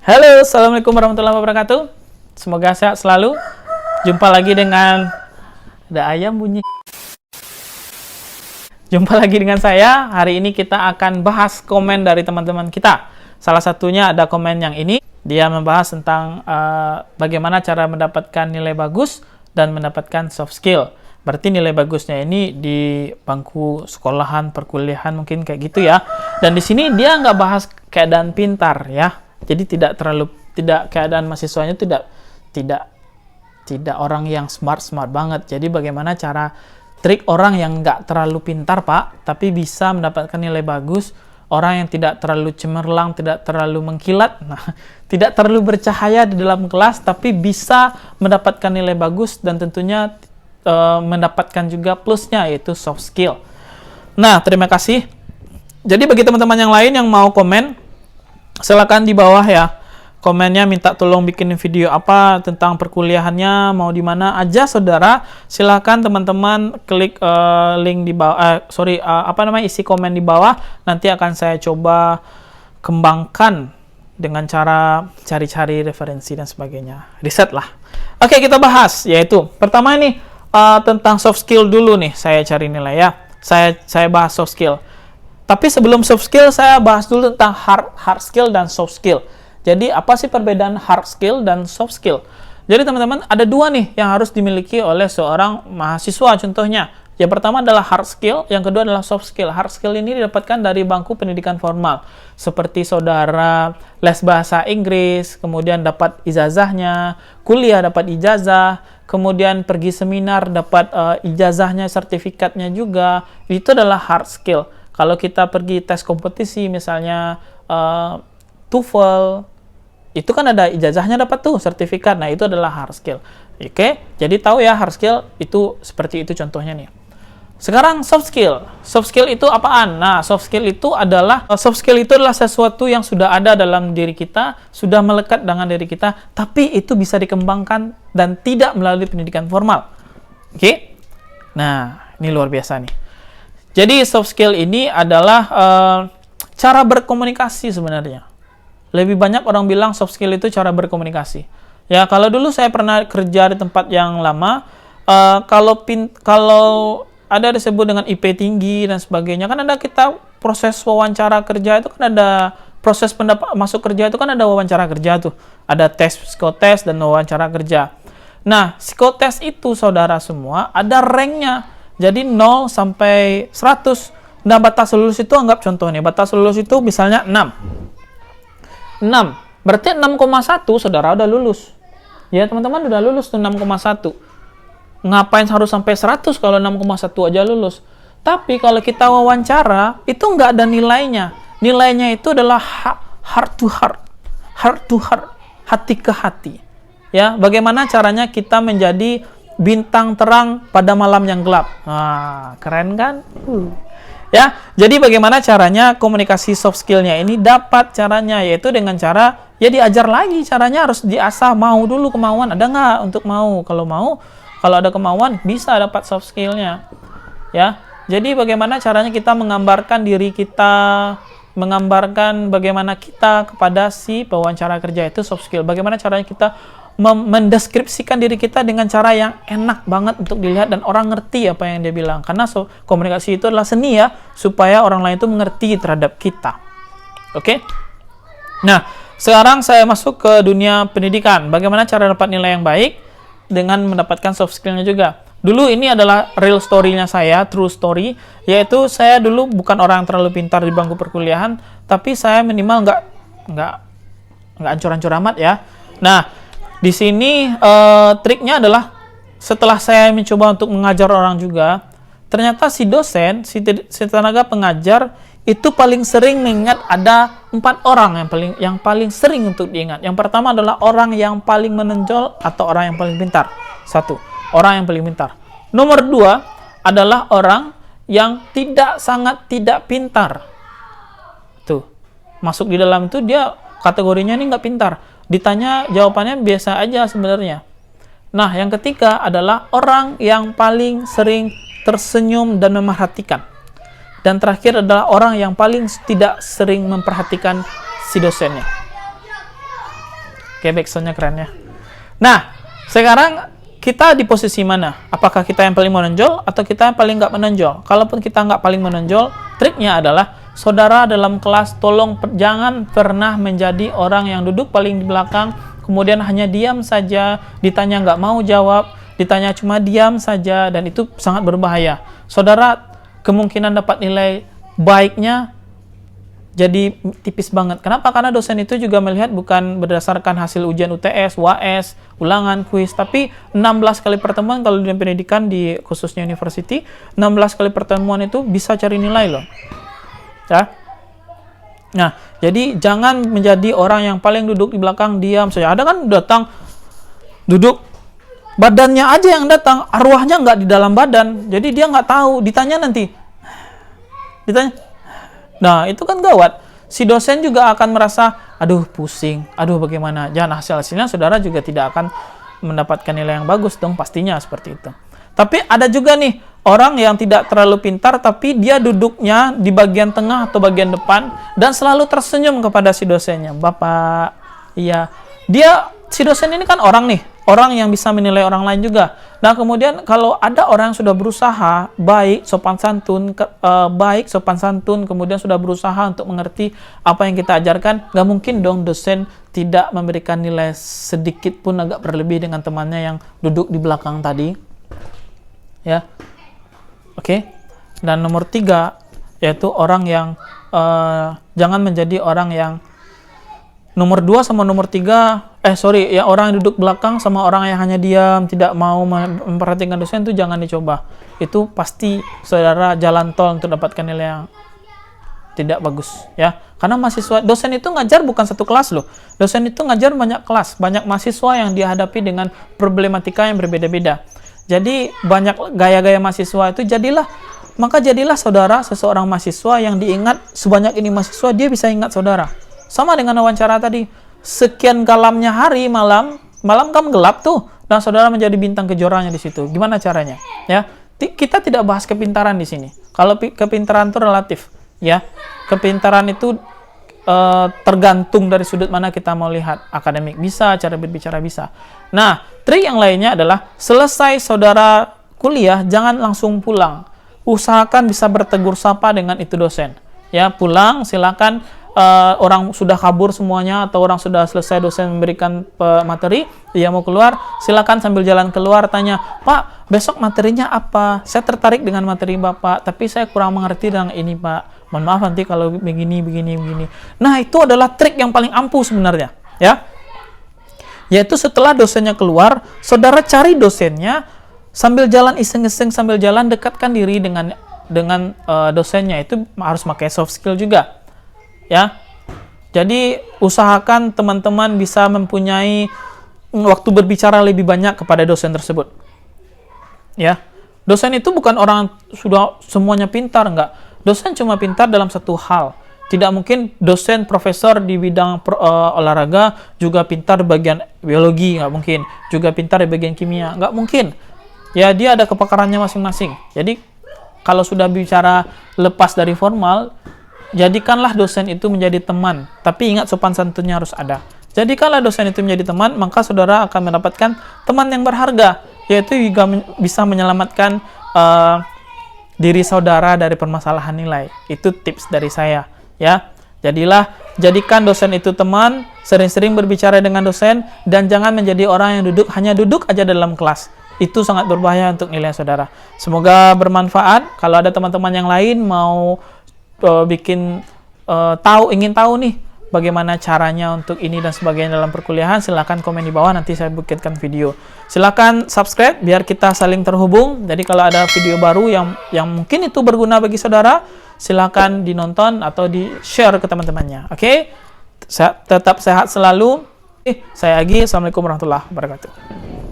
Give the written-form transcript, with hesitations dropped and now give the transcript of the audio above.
Halo, assalamualaikum warahmatullahi wabarakatuh. Semoga sehat selalu. Jumpa lagi dengan ayam bunyi. Jumpa lagi dengan saya. Hari ini kita akan bahas komen dari teman-teman kita. Salah satunya ada komen yang ini. Dia membahas tentang bagaimana cara mendapatkan nilai bagus dan mendapatkan soft skill. Berarti nilai bagusnya ini di bangku sekolahan, perkuliahan mungkin kayak gitu ya. Dan di sini dia nggak bahas keadaan pintar ya. Jadi tidak keadaan mahasiswanya tidak orang yang smart banget. Jadi bagaimana cara trik orang yang nggak terlalu pintar Pak, tapi bisa mendapatkan nilai bagus. Orang yang tidak terlalu cemerlang, tidak terlalu mengkilat, tidak terlalu bercahaya di dalam kelas, tapi bisa mendapatkan nilai bagus dan tentunya mendapatkan juga plusnya, yaitu soft skill. Nah, terima kasih. Jadi bagi teman-teman yang lain yang mau komen, silakan di bawah ya. Komennya minta tolong bikin video apa tentang perkuliahannya, mau di mana aja saudara. Silakan teman-teman klik link di bawah, isi komen di bawah. Nanti akan saya coba kembangkan dengan cara cari-cari referensi dan sebagainya. Riset lah. Oke, kita bahas, yaitu pertama ini tentang soft skill dulu nih, saya cari nilai ya. Saya bahas soft skill. Tapi sebelum soft skill, saya bahas dulu tentang hard skill dan soft skill. Jadi apa sih perbedaan hard skill dan soft skill? Jadi teman-teman, ada dua nih yang harus dimiliki oleh seorang mahasiswa contohnya. Yang pertama adalah hard skill, yang kedua adalah soft skill. Hard skill ini didapatkan dari bangku pendidikan formal. Seperti saudara les bahasa Inggris, kemudian dapat ijazahnya, kuliah dapat ijazah, kemudian pergi seminar dapat ijazahnya, sertifikatnya juga. Itu adalah hard skill. Kalau kita pergi tes kompetisi misalnya TOEFL, itu kan ada ijazahnya dapat tuh, sertifikat. Nah, itu adalah hard skill. Oke, jadi tahu ya hard skill itu seperti itu contohnya nih. Sekarang soft skill. Soft skill itu apaan? Nah, soft skill itu adalah sesuatu yang sudah ada dalam diri kita, sudah melekat dengan diri kita, tapi itu bisa dikembangkan dan tidak melalui pendidikan formal. Oke? Nah, ini luar biasa nih. Jadi soft skill ini adalah cara berkomunikasi sebenarnya. Lebih banyak orang bilang soft skill itu cara berkomunikasi. Ya, kalau dulu saya pernah kerja di tempat yang lama, kalau ada disebut dengan IP tinggi dan sebagainya, kan ada kita proses wawancara kerja itu kan ada proses masuk kerja itu kan ada wawancara kerja tuh. Ada tes psikotes dan wawancara kerja. Nah, psikotes itu saudara semua ada ranknya. Jadi 0 sampai 100. Nah, batas lulus itu anggap contoh nih. Batas lulus itu misalnya 6. Berarti 6,1 saudara udah lulus. Ya, teman-teman udah lulus tuh 6,1. Ngapain harus sampai 100 kalau 6,1 aja lulus? Tapi kalau kita wawancara, itu nggak ada nilainya. Nilainya itu adalah heart to heart, hati ke hati. Ya, bagaimana caranya kita menjadi bintang terang pada malam yang gelap? Nah, keren kan? Ya, jadi bagaimana caranya komunikasi soft skill-nya ini dapat caranya, yaitu dengan cara, ya diajar lagi caranya, harus diasah. Mau dulu, kemauan ada nggak untuk mau? Kalau ada kemauan, bisa dapat soft skill-nya. Ya, jadi bagaimana caranya kita menggambarkan diri kita, menggambarkan bagaimana kita kepada si pewawancara kerja, itu soft skill. Bagaimana caranya kita mendeskripsikan diri kita dengan cara yang enak banget untuk dilihat dan orang ngerti apa yang dia bilang. Karena komunikasi itu adalah seni ya, supaya orang lain itu mengerti terhadap kita. Oke? Nah, sekarang saya masuk ke dunia pendidikan. Bagaimana cara dapat nilai yang baik dengan mendapatkan soft skill-nya juga. Dulu ini adalah real story-nya saya, true story, yaitu saya dulu bukan orang yang terlalu pintar di bangku perkuliahan, tapi saya minimal nggak ancur-ancur amat ya. Nah, di sini triknya adalah setelah saya mencoba untuk mengajar orang juga, ternyata si dosen, si tenaga pengajar itu paling sering mengingat ada 4 orang yang paling sering untuk diingat. Yang pertama adalah orang yang paling menonjol atau orang yang paling pintar. 1, orang yang paling pintar. Nomor 2 adalah orang yang sangat tidak pintar. Tuh, masuk di dalam itu dia kategorinya ini nggak pintar. Ditanya jawabannya biasa aja sebenarnya. Nah, yang ketiga adalah orang yang paling sering tersenyum dan memperhatikan. Dan terakhir adalah orang yang paling tidak sering memperhatikan si dosennya. Oke, backsoundnya keren ya. Nah, sekarang kita di posisi mana? Apakah kita yang paling menonjol atau kita yang paling nggak menonjol? Kalaupun kita nggak paling menonjol, triknya adalah saudara dalam kelas tolong jangan pernah menjadi orang yang duduk paling di belakang, kemudian hanya diam saja, ditanya nggak mau jawab, ditanya cuma diam saja, dan itu sangat berbahaya. Saudara kemungkinan dapat nilai baiknya jadi tipis banget. Kenapa? Karena dosen itu juga melihat bukan berdasarkan hasil ujian UTS, UAS, ulangan, kuis, tapi 16 kali pertemuan kalau di pendidikan, di khususnya university, 16 kali pertemuan itu bisa cari nilai loh. Ya. Nah, jadi jangan menjadi orang yang paling duduk di belakang diam saja. Ada kan datang duduk badannya aja yang datang, arwahnya nggak di dalam badan. Jadi dia nggak tahu, ditanya nanti. Nah, itu kan gawat. Si dosen juga akan merasa, aduh pusing, aduh bagaimana. Jangan hasil-hasilnya saudara juga tidak akan mendapatkan nilai yang bagus dong, pastinya seperti itu. Tapi ada juga nih, orang yang tidak terlalu pintar, tapi dia duduknya di bagian tengah atau bagian depan, dan selalu tersenyum kepada si dosennya. Bapak, iya. Si dosen ini kan orang nih, orang yang bisa menilai orang lain juga. Nah, kemudian kalau ada orang yang sudah berusaha baik, sopan santun, kemudian sudah berusaha untuk mengerti apa yang kita ajarkan, nggak mungkin dong dosen tidak memberikan nilai sedikit pun agak berlebih dengan temannya yang duduk di belakang tadi. Ya, oke. Dan nomor 3, yaitu orang yang jangan menjadi orang yang nomor 2 sama nomor 3, ya orang yang duduk belakang sama orang yang hanya diam, tidak mau memperhatikan dosen, itu jangan dicoba. Itu pasti saudara jalan tol untuk dapatkan nilai yang tidak bagus, ya. Karena dosen itu ngajar bukan satu kelas loh. Dosen itu ngajar banyak kelas, banyak mahasiswa yang dihadapi dengan problematika yang berbeda-beda. Jadi banyak gaya-gaya mahasiswa itu, jadilah saudara seseorang mahasiswa yang diingat sebanyak ini mahasiswa, dia bisa ingat saudara. Sama dengan wawancara tadi, sekian galamnya hari, malam kan gelap tuh, dan saudara menjadi bintang kejoranya di situ. Gimana caranya? Ya, kita tidak bahas kepintaran di sini. Kalau kepintaran itu relatif, ya. Kepintaran itu tergantung dari sudut mana kita mau lihat. Akademik bisa, cara berbicara bisa. Nah, trik yang lainnya adalah selesai saudara kuliah, jangan langsung pulang. Usahakan bisa bertegur sapa dengan itu dosen. Ya, pulang silakan. Orang sudah kabur semuanya atau orang sudah selesai dosen memberikan materi, dia mau keluar, silakan sambil jalan keluar tanya, Pak, besok materinya apa? Saya tertarik dengan materi Bapak, tapi saya kurang mengerti dengan ini Pak. Mohon maaf nanti kalau begini. Nah, itu adalah trik yang paling ampuh sebenarnya, ya. Yaitu setelah dosennya keluar, saudara cari dosennya, sambil jalan iseng-iseng, sambil jalan dekatkan diri dengan dosennya. Itu harus pakai soft skill juga. Ya, jadi usahakan teman-teman bisa mempunyai waktu berbicara lebih banyak kepada dosen tersebut. Ya, dosen itu bukan orang sudah semuanya pintar, enggak. Dosen cuma pintar dalam satu hal. Tidak mungkin dosen profesor di bidang olahraga juga pintar di bagian biologi, nggak mungkin. Juga pintar di bagian kimia, nggak mungkin. Ya, dia ada kepakarannya masing-masing. Jadi kalau sudah bicara lepas dari formal, jadikanlah dosen itu menjadi teman, tapi ingat sopan santunnya harus ada. Jadikanlah dosen itu menjadi teman, maka saudara akan mendapatkan teman yang berharga, yaitu juga bisa menyelamatkan diri saudara dari permasalahan nilai. Itu tips dari saya, ya. Jadikan dosen itu teman, sering-sering berbicara dengan dosen, dan jangan menjadi orang yang hanya duduk aja dalam kelas. Itu sangat berbahaya untuk nilai saudara. Semoga bermanfaat. Kalau ada teman-teman yang lain mau ingin tahu nih bagaimana caranya untuk ini dan sebagainya dalam perkuliahan, silakan komen di bawah, nanti saya bikinkan video. Silakan subscribe biar kita saling terhubung. Jadi kalau ada video baru yang mungkin itu berguna bagi saudara, silakan dinonton atau di share ke teman-temannya. Oke? Tetap sehat selalu. Saya Agi. Assalamualaikum warahmatullahi wabarakatuh.